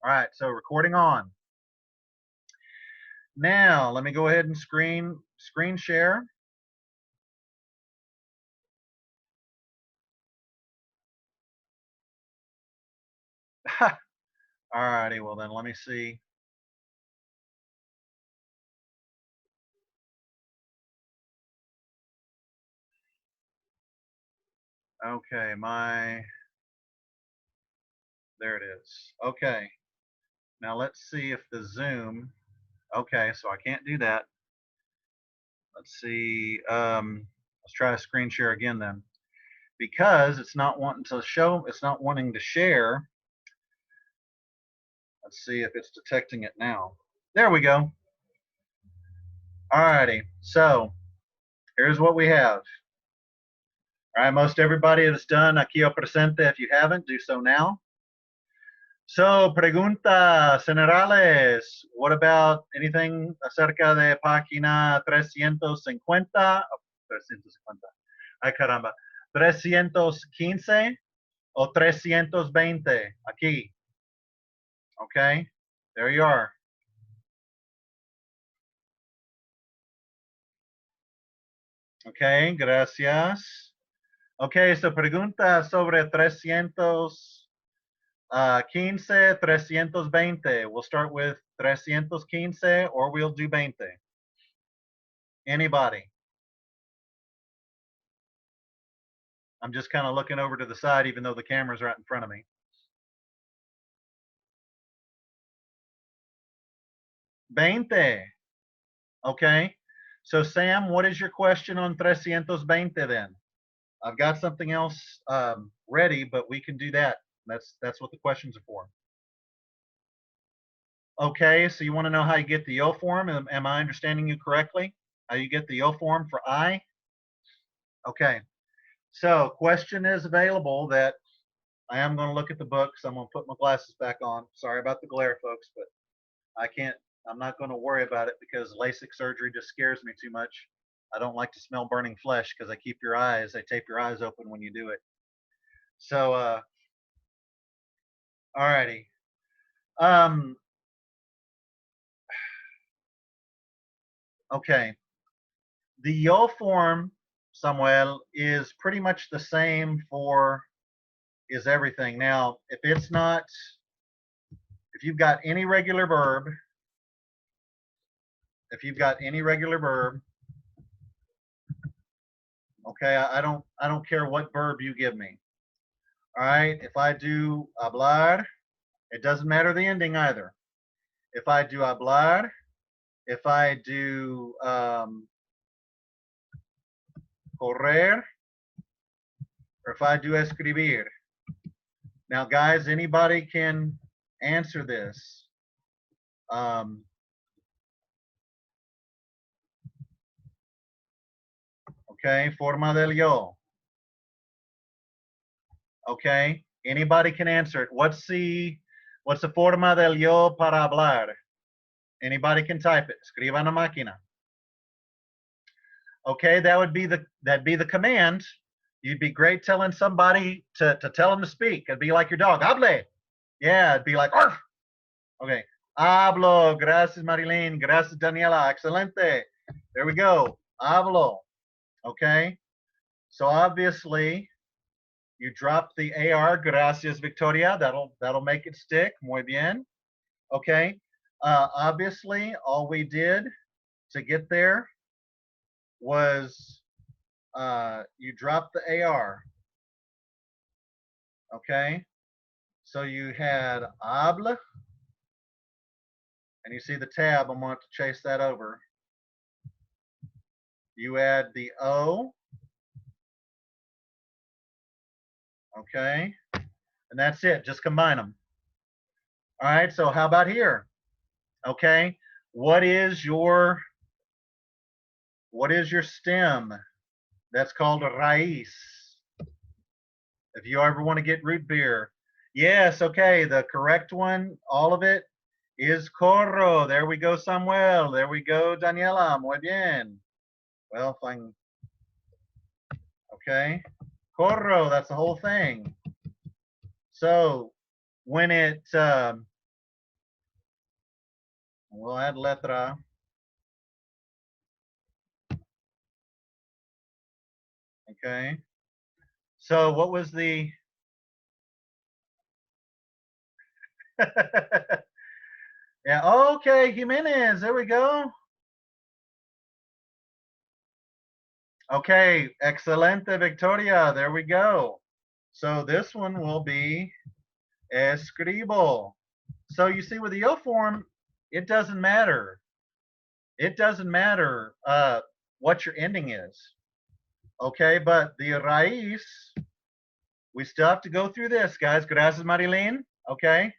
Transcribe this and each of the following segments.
All right, so recording on. Now, let me go ahead and screen share. All righty, well then let me see. Okay, there it is. Okay, now let's see if the Zoom, okay, so I can't do that. Let's see, let's try a screen share again then. Because it's not wanting to show, it's not wanting to share. Let's see if it's detecting it now. There we go. All righty, so here's what we have. All right, most everybody has done aquí o presente. If you haven't, do so now. So, preguntas generales. What about anything acerca de página 350? Oh, 350. Ay, caramba. 315 o 320. Aquí. Okay, there you are. Okay, gracias. Okay, so pregunta sobre 315, 320. We'll start with 315 or we'll do 20. Anybody? I'm just kind of looking over to the side even though the camera's right in front of me. 20. Okay. So Sam, what is your question on 320 then? I've got something else ready, but we can do that. That's what the questions are for. Okay, so you want to know how you get the yo form? Am I understanding you correctly? How you get the yo form for I? Okay. So question is available that I am going to look at the books. I'm going to put my glasses back on. Sorry about the glare, folks, but I'm not going to worry about it because LASIK surgery just scares me too much. I don't like to smell burning flesh because they tape your eyes open when you do it. So, all righty. Okay. The yo form, Samuel, is pretty much the same for is everything. Now, if you've got any regular verb, okay, I don't care what verb you give me. All right, if I do hablar, it doesn't matter the ending either. If I do hablar, if I do correr, or if I do escribir. Now, guys, anybody can answer this. Okay, forma del yo. Okay, anybody can answer it. What's the forma del yo para hablar? Anybody can type it. Escriba en la máquina. Okay, that'd be the command. You'd be great telling somebody to tell them to speak. It'd be like your dog. Hable. Yeah, it'd be like, arf. Okay. Hablo. Gracias, Marilyn. Gracias, Daniela. Excelente. There we go. Hablo. Okay. So obviously, you drop the AR. Gracias, Victoria. That'll make it stick. Muy bien. Okay. Obviously, all we did to get there was you drop the AR. Okay. So you had hable, and you see the tab. I'm going to chase that over. You add the O. Okay. And that's it. Just combine them. All right. So how about here? Okay. What is your stem? That's called a raíz. If you ever want to get root beer. Yes, okay. The correct one, all of it, is corro. There we go, Samuel. There we go, Daniela. Muy bien. Well, if I can, okay. Corro, that's the whole thing. So when it We'll add letra. Okay. So what was the yeah, okay, Jimenez, there we go. Okay, excelente Victoria, there we go. So this one will be escribo. So you see with the yo form, it doesn't matter. It doesn't matter what your ending is. Okay, but the raíz, we still have to go through this, guys. Gracias, Marilyn. Okay.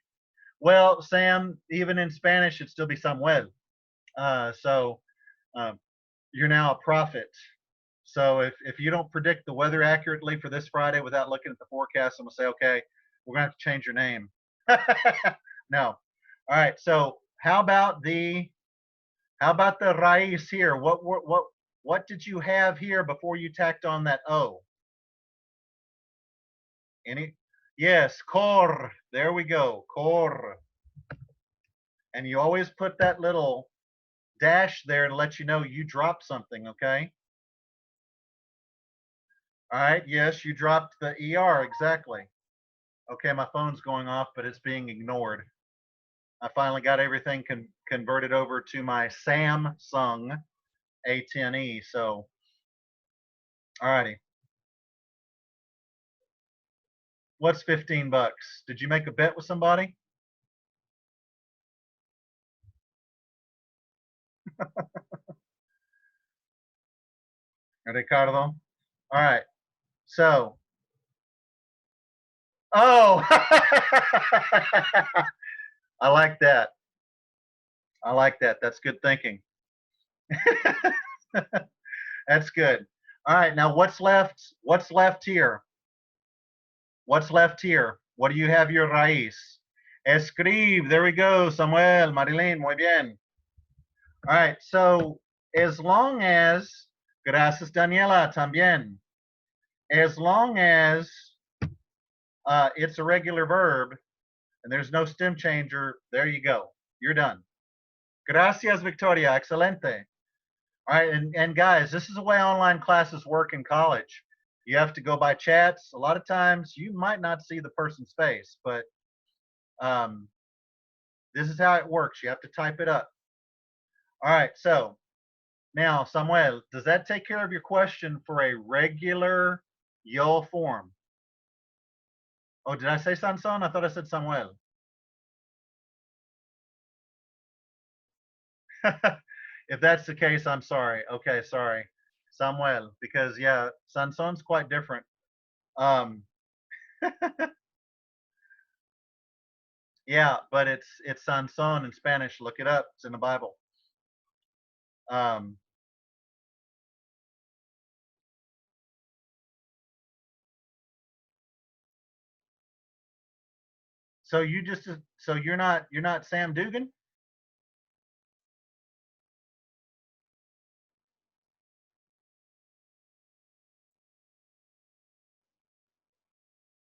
Well, Sam, even in Spanish, it'd still be Samuel. So you're now a prophet. So if you don't predict the weather accurately for this Friday without looking at the forecast, I'm gonna say, okay, we're gonna have to change your name. No. All right. So how about the raíz here? What did you have here before you tacked on that O? Any? Yes, cor. There we go. Cor. And you always put that little dash there to let you know you dropped something, okay? All right, yes, you dropped the ER, exactly. Okay, my phone's going off, but it's being ignored. I finally got everything converted over to my Samsung A10e, so, all righty. What's 15 bucks? Did you make a bet with somebody? Ricardo? All right, so, oh, I like that. I like that. That's good thinking. That's good. All right, now what's left? What's left here? What's left here? What do you have your raíz? Escribe. There we go. Samuel, Marilyn, muy bien. All right, so as long as, gracias Daniela, también. As long as it's a regular verb and there's no stem changer, there you go. You're done. Gracias, Victoria. Excelente. All right, and guys, this is the way online classes work in college. You have to go by chats. A lot of times you might not see the person's face, but um, this is how it works. You have to type it up. All right, so now, Samuel, does that take care of your question for a regular yo form? Oh, did I say Sanson? I thought I said Samuel. If that's the case, I'm sorry. Okay, sorry. Samuel, because yeah, Sanson's quite different. Um, yeah, but it's Sanson in Spanish. Look it up. It's in the Bible. Um, so you just so you're not Sam Dugan?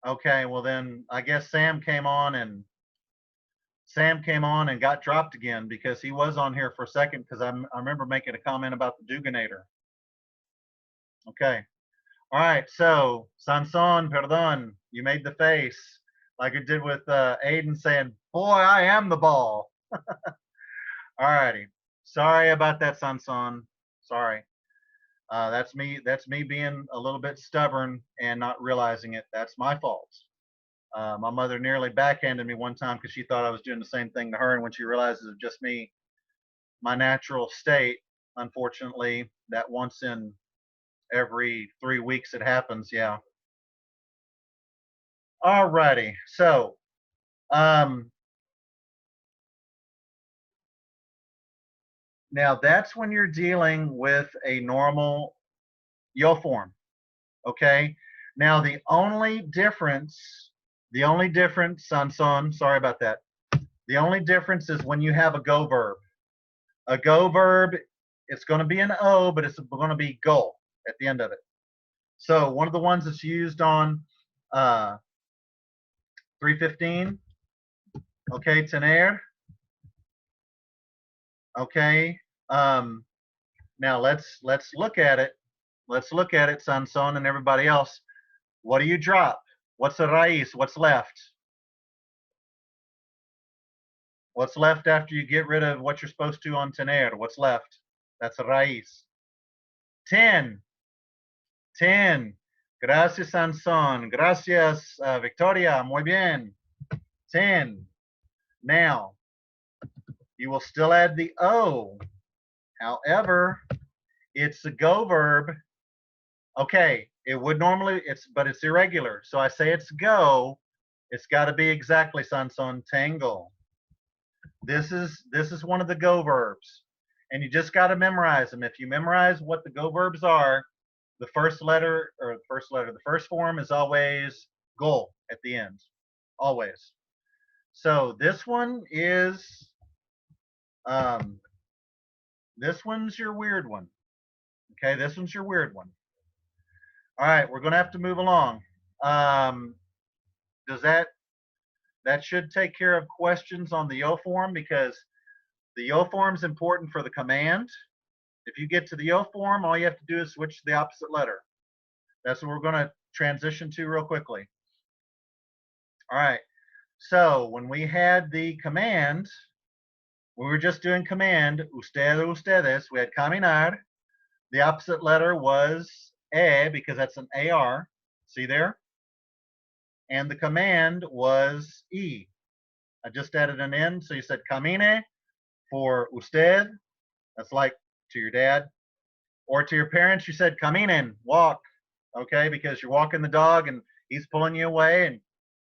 Okay, well then I guess Sam came on and got dropped again because he was on here for a second because I remember making a comment about the Duganator. Okay. All right. So, Sanson, perdon, you made the face like it did with Aiden saying, boy, I am the ball. All righty. Sorry about that, Sanson. Sorry. That's me being a little bit stubborn and not realizing it. That's my fault. My mother nearly backhanded me one time because she thought I was doing the same thing to her, and when she realizes it's just me, my natural state, unfortunately, that once in every 3 weeks it happens. Yeah. All righty. So, um, now that's when you're dealing with a normal yo form. Okay. Now the only difference, Sanson, sorry about that. The only difference is when you have a go verb. A go verb, it's going to be an O, but it's going to be go at the end of it. So one of the ones that's used on 315, okay, tener. Okay. Now let's look at it. Let's look at it, Sanson and everybody else. What do you drop? What's the raíz? What's left? What's left after you get rid of what you're supposed to on tener? What's left? That's a raíz. 10. 10. Gracias, Sanson. Gracias, Victoria. Muy bien. 10. Now, you will still add the O. However, it's a go verb. Okay, it would normally, but it's irregular. So I say it's go. It's got to be exactly, Sanson, tango. This is one of the go verbs. And you just got to memorize them. If you memorize what the go verbs are, the first form is always go at the end. Always. So this one is this one's your weird one. Okay, this one's your weird one. All right, we're gonna have to move along. Does that should take care of questions on the yo form, because the yo form is important for the command. If you get to the yo form, all you have to do is switch to the opposite letter. That's what we're going to transition to real quickly. All right. So when we had the command, we were just doing command, usted, ustedes, we had caminar. The opposite letter was e, because that's an AR. See there? And the command was e. I just added an N, so you said camine for usted. That's like to your dad. Or to your parents, you said caminen, walk. Okay, because you're walking the dog and he's pulling you away, and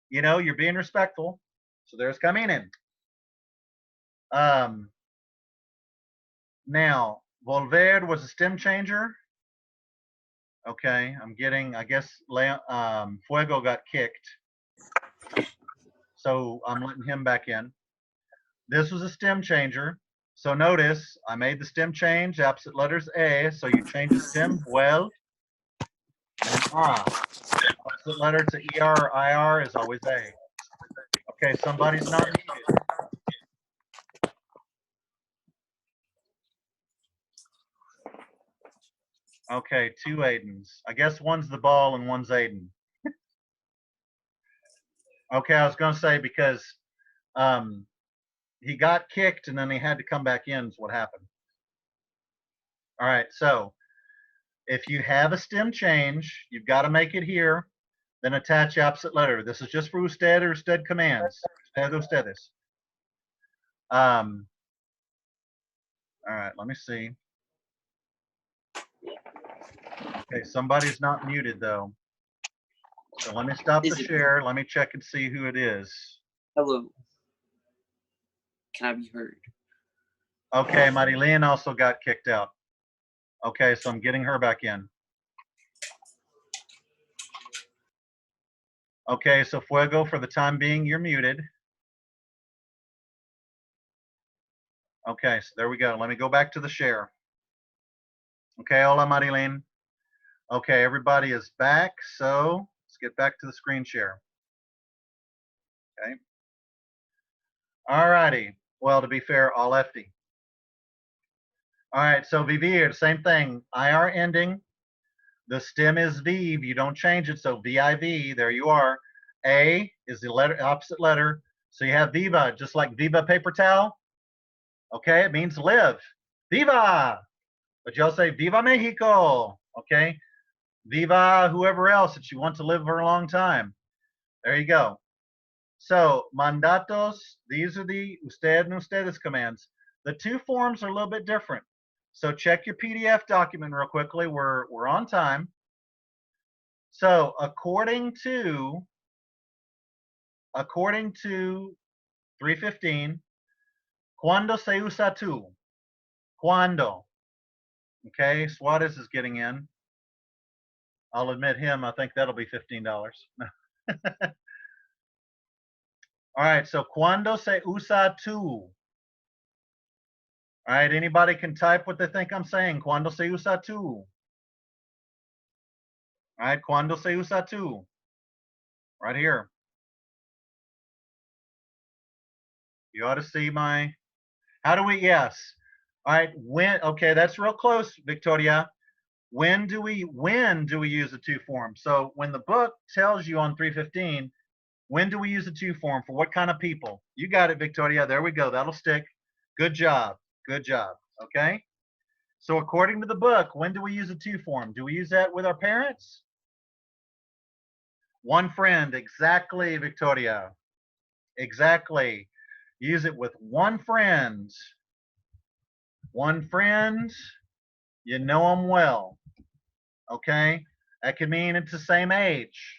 you know you're being respectful. So there's caminen. Now, volver was a stem changer. Okay, I'm getting, I guess, Fuego got kicked. So I'm letting him back in. This was a stem changer. So notice I made the stem change, opposite letters A. So you change the stem, well, and opposite letter to ER or IR is always A. Okay, somebody's not muted. Okay, 2 Aidens. I guess one's the ball and one's Aiden. Okay, I was going to say because he got kicked and then he had to come back in is what happened. All right, so if you have a stem change, you've got to make it here, then attach the opposite letter. This is just for usted or usted commands. Usted, ustedes. All right, let me see. Okay, somebody's not muted though. So let me stop the share. Let me check and see who it is. Hello. Can I be heard? Okay, Marilyn also got kicked out. Okay, so I'm getting her back in. Okay, so Fuego, for the time being, you're muted. Okay, so there we go. Let me go back to the share. Okay, hola Marilyn. Okay, everybody is back, so let's get back to the screen share. Okay. All righty. Well, to be fair, all lefty. All right, so vivir, same thing. IR ending. The stem is viv. You don't change it, so VIV. There you are. A is the letter, opposite letter. So you have viva, just like viva paper towel. Okay, it means live. Viva! But y'all say Viva Mexico. Okay? Viva whoever else that you want to live for a long time. There you go. So, mandatos, these are the usted and ustedes commands. The two forms are a little bit different. So check your PDF document real quickly. We're on time. So according to 315, cuando se usa tú? Cuando. Okay, Suarez is getting in. I'll admit him. I think that'll be $15. All right, so cuando se usa tú? All right, anybody can type what they think I'm saying. Cuando se usa tú? All right, cuando se usa tú? Right here. You ought to see my, how do we, yes. All right, when, okay, that's real close, Victoria. When do we use the to form? So when the book tells you on 315, when do we use the to form for what kind of people? You got it, Victoria. There we go. That'll stick. Good job. Good job. Okay. So according to the book, when do we use the to form? Do we use that with our parents? One friend. Exactly, Victoria. Exactly. Use it with one friend. One friend. You know them well. Okay. That could mean it's the same age.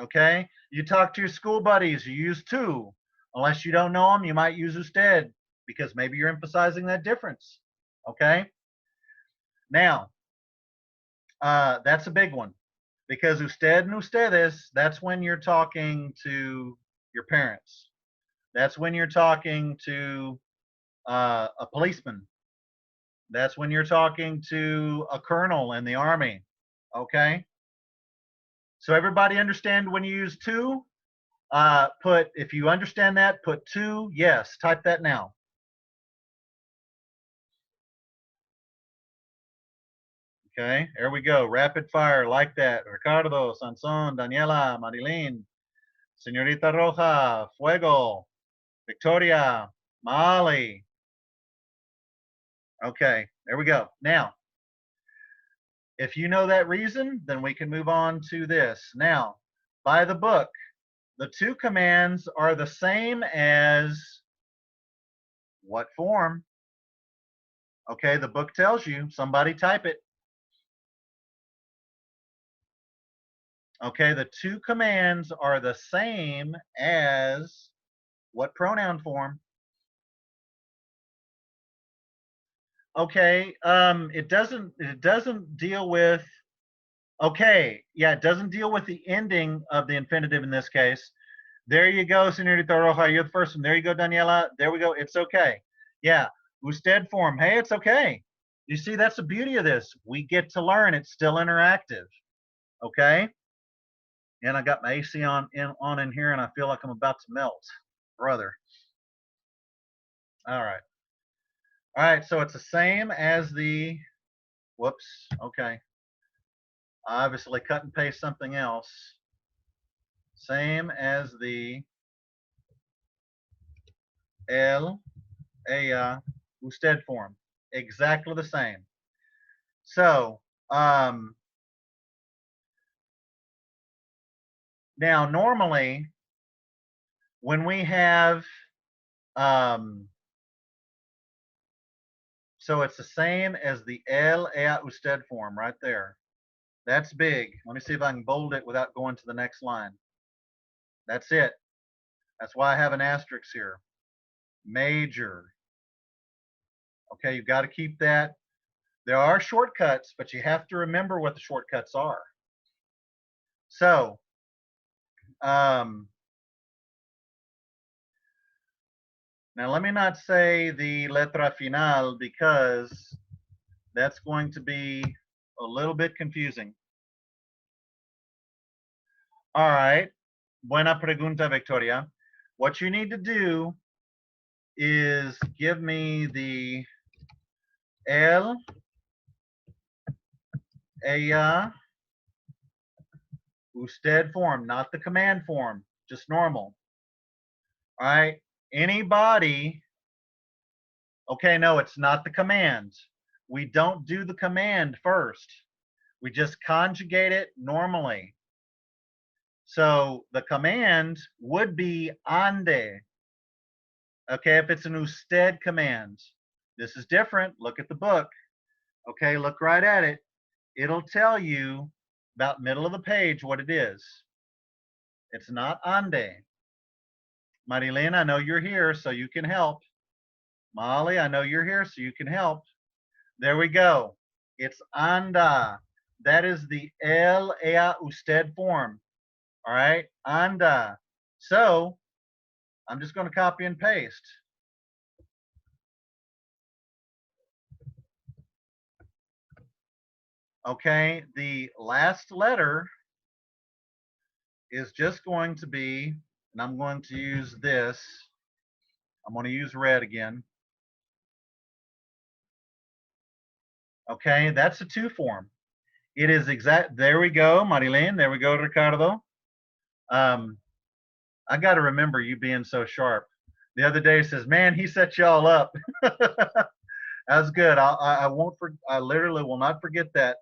Okay. You talk to your school buddies, you use to. Unless you don't know them, you might use usted because maybe you're emphasizing that difference. Okay. Now, that's a big one because usted and ustedes, that's when you're talking to your parents. That's when you're talking to a policeman. That's when you're talking to a colonel in the army. Okay. So everybody understand when you use to? If you understand that, put to, yes. Type that now. Okay, there we go. Rapid fire, like that. Ricardo, Sanson, Daniela, Marilyn, Señorita Roja, Fuego, Victoria, Molly. Okay, there we go. Now, if you know that reason, then we can move on to this. Now, by the book, the two commands are the same as what form? Okay, the book tells you. Somebody type it. Okay, the two commands are the same as what pronoun form? Okay, it doesn't deal with, okay, yeah, it doesn't deal with the ending of the infinitive in this case. There you go, Señorita Roja, you're the first one. There you go, Daniela. There we go. It's okay. Yeah, usted form. Hey, it's okay. You see, that's the beauty of this. We get to learn. It's still interactive. Okay. And I got my AC on in here, and I feel like I'm about to melt, brother. All right. All right. So it's the same as the. Whoops. Okay. I obviously cut and paste something else. Same as the el, ella, usted form. Exactly the same. So now normally when we have so it's the same as the el, ella, usted form right there. That's big. Let me see if I can bold it without going to the next line. That's it. That's why I have an asterisk here. Major. Okay, you've got to keep that. There are shortcuts, but you have to remember what the shortcuts are. So, now let me not say the letra final because that's going to be a little bit confusing. All right. Buena pregunta, Victoria. What you need to do is give me the el, ella, usted form, not the command form, just normal. All right. Anybody, okay, no, it's not the command. We don't do the command first. We just conjugate it normally. So the command would be ande. Okay, if it's an usted command. This is different. Look at the book. Okay, look right at it. It'll tell you about middle of the page what it is. It's not ande. Marilyn, I know you're here, so you can help. Molly, I know you're here, so you can help. There we go. It's anda. That is the el, ella, usted form. All right, anda. So I'm just going to copy and paste. Okay, the last letter is just going to be, and I'm going to use this. I'm going to use red again. Okay, that's a to form. It is exact. There we go, Marilyn. There we go, Ricardo. I got to remember you being so sharp. The other day he says, "Man, he set y'all up." That's good. I won't. I literally will not forget that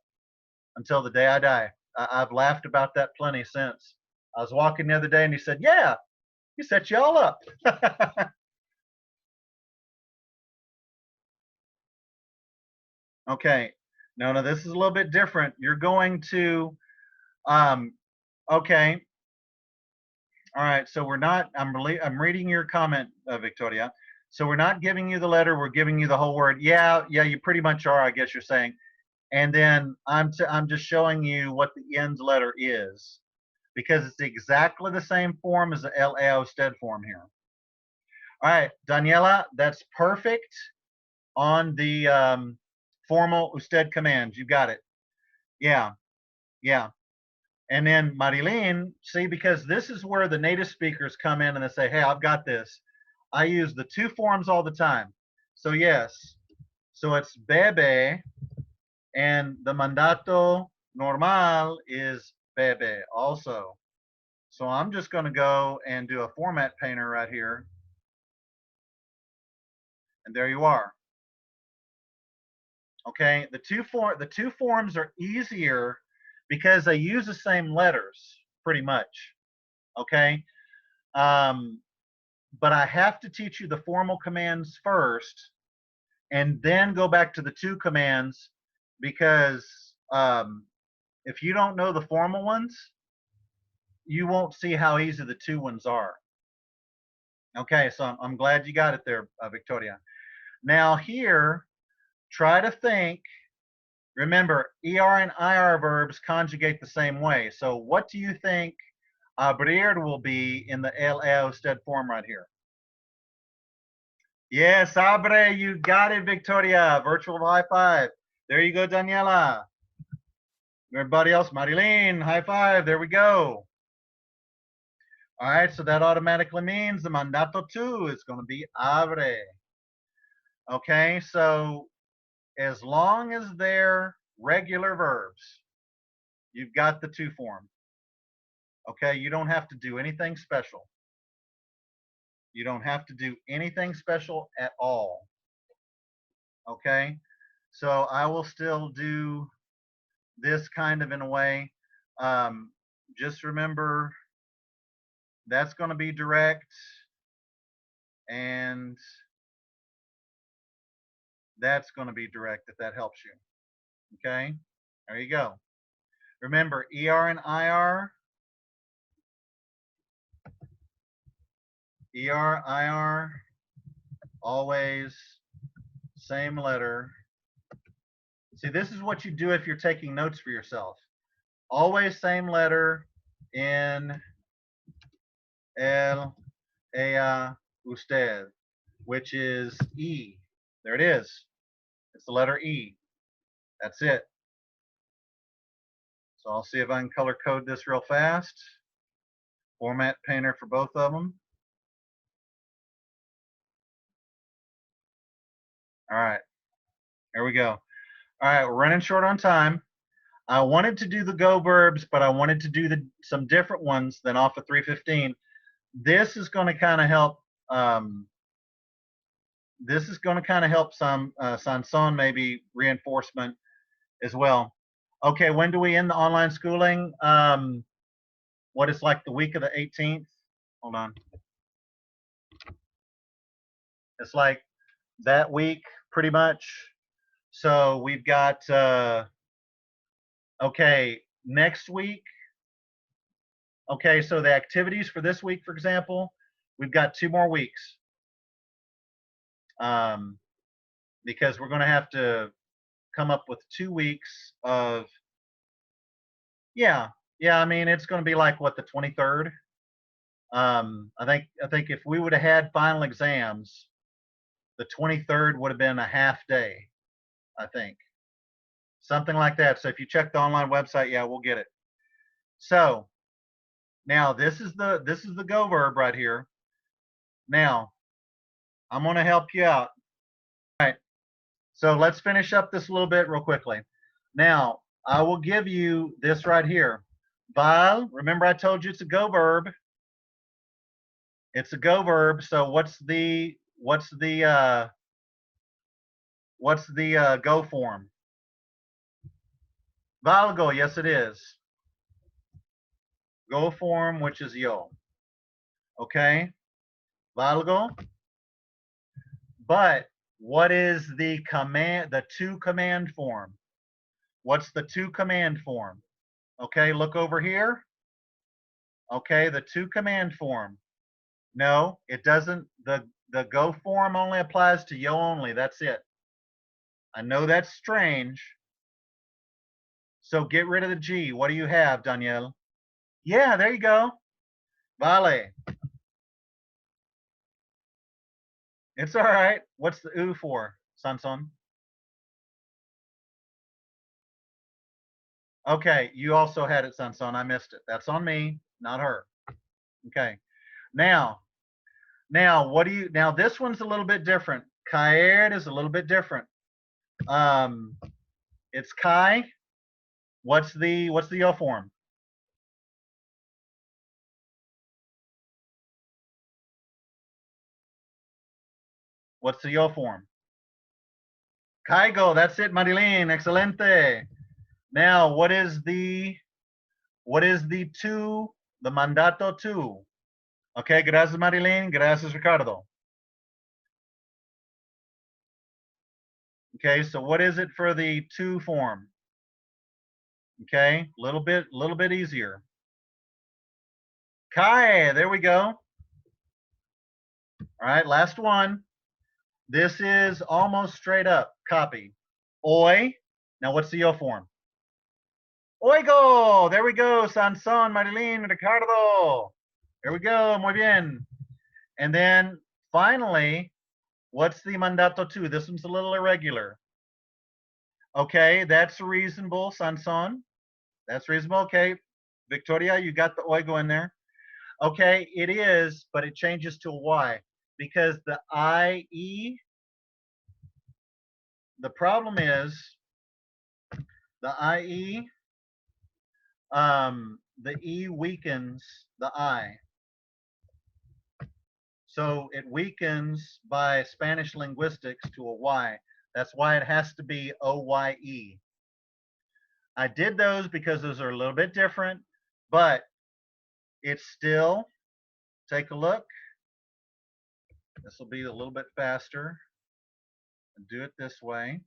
until the day I die. I've laughed about that plenty since. I was walking the other day and he said, "Yeah, he set y'all up." Okay. No, this is a little bit different. You're going to, okay. All right. So we're not, I'm reading your comment, Victoria. So we're not giving you the letter. We're giving you the whole word. Yeah. Yeah. You pretty much are, I guess you're saying. And then I'm just showing you what the end letter is because it's exactly the same form as the LA usted form here. All right, Daniela, that's perfect on the formal usted commands. You got it. Yeah, yeah. And then Marilyn, see, because this is where the native speakers come in and they say, hey, I've got this. I use the to forms all the time. So yes, so it's bebe, and the mandato normal is bebe also. So I'm just going to go and do a format painter right here. And there you are. Okay, the two forms are easier because they use the same letters pretty much. Okay, but I have to teach you the formal commands first, and then go back to the to commands because if you don't know the formal ones, you won't see how easy the to ones are. Okay, so I'm glad you got it there, Victoria. Now here, try to think. Remember, ER and IR verbs conjugate the same way. So what do you think abrir will be in the LL usted form right here? Yes, abre, you got it, Victoria. Virtual high five. There you go, Daniela. Everybody else, Marilyn, high five. There we go. All right, so that automatically means the mandato to is going to be abre. Okay, so as long as they're regular verbs, you've got the to form. Okay, you don't have to do anything special. You don't have to do anything special at all. Okay, so I will still do this kind of in a way. Just remember that's going to be direct, and that's going to be direct if that helps you. Okay, there you go. Remember, ER and IR, ER, IR, always same letter. See, this is what you do if you're taking notes for yourself. Always same letter in el, ella, usted, which is E. There it is. It's the letter E. That's it. So I'll see if I can color code this real fast. Format painter for both of them. All right, here we go. All right, we're running short on time. I wanted to do the go verbs, but I wanted to do some different ones than off of 315. This is going to kind of help. This is going to kind of help some Sanson maybe reinforcement as well. Okay, when do we end the online schooling? What is like the week of the 18th? Hold on. It's like that week pretty much. So we've got okay, next week. Okay, so the activities for this week, for example, we've got 2 more weeks. Because we're going to have to come up with 2 weeks of, yeah, I mean, it's going to be like what, the 23rd. I think if we would have had final exams, the 23rd would have been a half day, I think, something like that. So if you check the online website, yeah, we'll get it. So now this is the go verb right here. Now I'm going to help you out. All right. So let's finish up this a little bit real quickly. Now, I will give you this right here. Val, remember I told you it's a go verb. It's a go verb. So what's the go form? Valgo, yes it is. Go form, which is yo. Okay? Valgo. But what is the to command form? What's the to command form? Okay, look over here. Okay, the to command form. No, it doesn't. The go form only applies to yo only. That's it. I know that's strange. So get rid of the G. What do you have, Danielle? Yeah, there you go. Vale. It's all right. What's the U for, Sanson? Okay, you also had it, Sanson. I missed it. That's on me, not her. Okay. Now what do you, now this one's a little bit different. Caer is a little bit different. It's Kai. What's the yo form? What's the yo form? Caigo, that's it, Marilyn. Excelente. Now, what is the to, the mandato to? Okay, gracias, Marilyn. Gracias, Ricardo. Okay, so what is it for the to form? Okay, a little bit easier. Kai, there we go. All right, last one. This is almost straight up copy. Oi. Now, what's the yo form? Oigo. There we go. Sanson, Marilyn, Ricardo. There we go. Muy bien. And then finally, what's the mandato to? This one's a little irregular. Okay, that's reasonable, Sanson. That's reasonable. Okay. Victoria, you got the oigo in there. Okay, it is, but it changes to a Y because the IE, the problem is the IE, the E weakens the I. So it weakens by Spanish linguistics to a Y. That's why it has to be OYE. I did those because those are a little bit different, but it's still, take a look. This will be a little bit faster. Do it this way.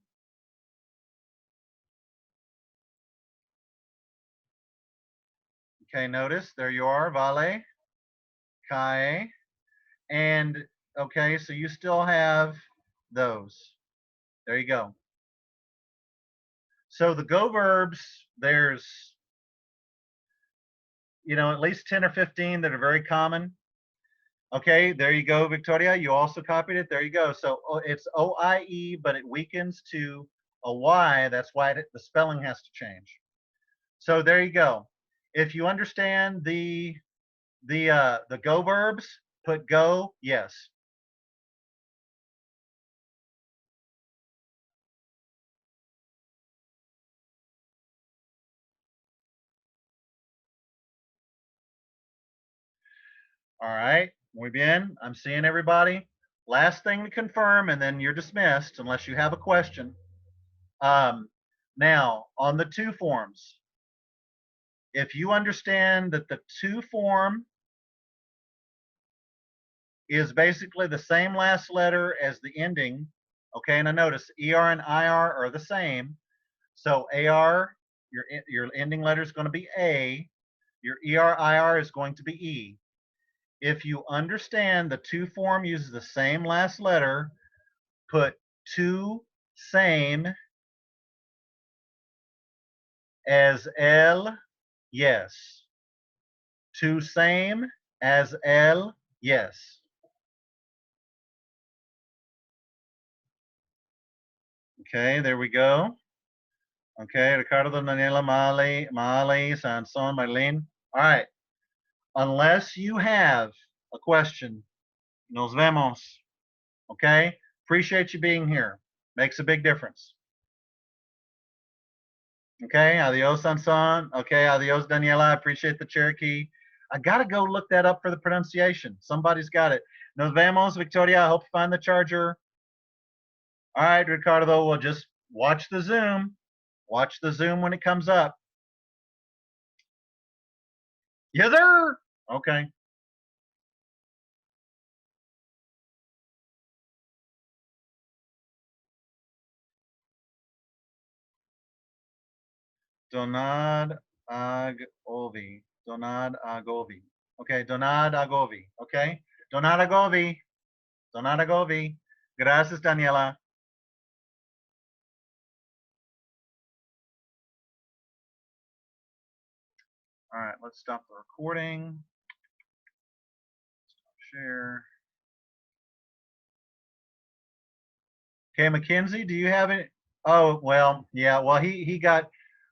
Okay, notice, there you are, Vale, Kai, and okay, so you still have those. There you go. So the go verbs, there's, at least 10 or 15 that are very common. Okay, there you go, Victoria. You also copied it. There you go. So it's OIE, but it weakens to a Y. That's why the spelling has to change. So there you go. If you understand the go verbs, put go, yes. All right, muy bien. I'm seeing everybody. Last thing to confirm, and then you're dismissed unless you have a question. Now, on the to forms, if you understand that the to form is basically the same last letter as the ending, okay, and I notice ER and IR are the same. So AR, your ending letter is going to be A, your ER/IR is going to be E. If you understand the to form uses the same last letter, put to same as L, yes. To same as L, yes. Okay, there we go. Okay, Ricardo, Daniela, Mali, Sanson, Marlene. All right. Unless you have a question, nos vemos. Okay? Appreciate you being here. Makes a big difference. Okay, adios, Sansan. Okay, adios, Daniela. I appreciate the Cherokee. I got to go look that up for the pronunciation. Somebody's got it. Nos vemos, Victoria. I hope you find the charger. All right, Ricardo, we'll just watch the Zoom. Watch the Zoom when it comes up. Yes, sir. Okay. Donad Agovi. Donad Agovi. Okay, Donad Agovi. Okay. Donad Agovi. Donad Agovi. Gracias, Daniela. All right, let's stop the recording. Stop share. Okay, Mackenzie, do you have any? Oh, well, yeah, well, he got,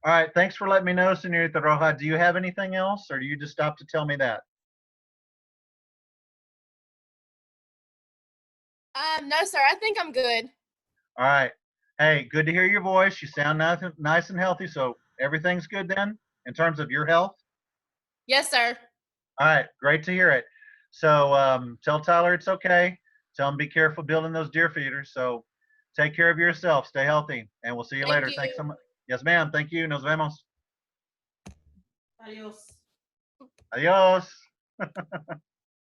all right, thanks for letting me know, Senorita Roja. Do you have anything else, or do you just stop to tell me that? No, sir. I think I'm good. All right. Hey, good to hear your voice. You sound nice and healthy, so everything's good then in terms of your health? Yes, sir. All right, great to hear it. So tell Tyler it's okay. Tell him be careful building those deer feeders. So take care of yourself. Stay healthy, and we'll see you later. You. Thanks so much. Yes, ma'am. Thank you. Nos vemos. Adios. Adios.